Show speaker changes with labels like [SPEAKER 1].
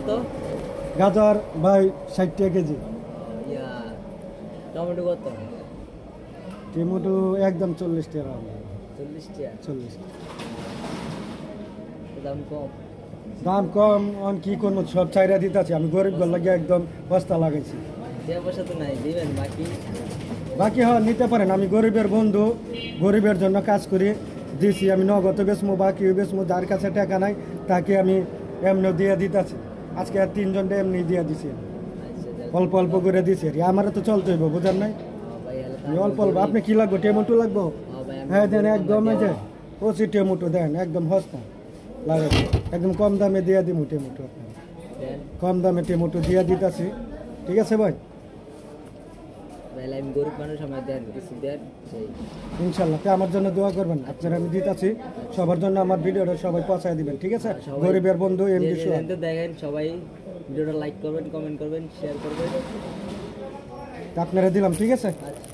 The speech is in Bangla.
[SPEAKER 1] কত?
[SPEAKER 2] গাজর ভাই 60 টাকা কেজি।
[SPEAKER 1] ইয়া টমেটো কত?
[SPEAKER 2] টমেটো একদম 40 টাকা।
[SPEAKER 1] 40 টাকা।
[SPEAKER 2] 40।
[SPEAKER 1] দাম কম।
[SPEAKER 2] দাম কম অন কি করবো, সব চাইরা দিতেছি। আমি গরিব ঘর লাগে একদম বস্তা লাগাইছি।
[SPEAKER 1] টাকা পয়সা তো নাই, দিবেন বাকি?
[SPEAKER 2] বাকি হয় নিতে পারেন, আমি গরিবের বন্ধু, গরিবের জন্য কাজ করি। দিছি আমি নগদ বেচমু, বাকি বেচমু, যার কাছে টাকা নাই তাকে আমি এমনি দিয়ে দিতেছি। আজকে আর 3 জনটা এমনি দিয়ে দিছি,
[SPEAKER 1] আচ্ছা
[SPEAKER 2] অল্প অল্প করে দিছি। আমারও তো চলতে হইব, বুঝেন নাই?
[SPEAKER 1] ভাই হলে
[SPEAKER 2] আমি অল্প অল্প। আপনি কি লাগবে? টমেটো লাগবো?
[SPEAKER 1] ভাই
[SPEAKER 2] হ্যাঁ দেন, একদম এই যে কচি টমেটো দেন, একদম সস্তা লাগে, একদম কম দামে দিয়ে দিব টমেটো। আপনার
[SPEAKER 1] দেন
[SPEAKER 2] কম দামে টমেটো দিয়ে দিতেছি, ঠিক আছে ভাই?
[SPEAKER 1] ভাই আমি গরিব মানুষ, আমার দেন কিছু দেন সেই।
[SPEAKER 2] ইনশাল্লাহ তো আমার জন্য দোয়া করবেন, আপনারা আমি দিতেছি সবার জন্য। আমার ভিডিওটা সবাই পৌঁছায় দিবেন, ঠিক আছে? গরিবের বন্ধু এমডি সোহাগ।
[SPEAKER 1] তো দেখেন সবাই ভিডিওটা লাইক করবেন, কমেন্ট করবেন, শেয়ার করবেন।
[SPEAKER 2] আপনারা দিলাম, ঠিক আছে?
[SPEAKER 1] আচ্ছা।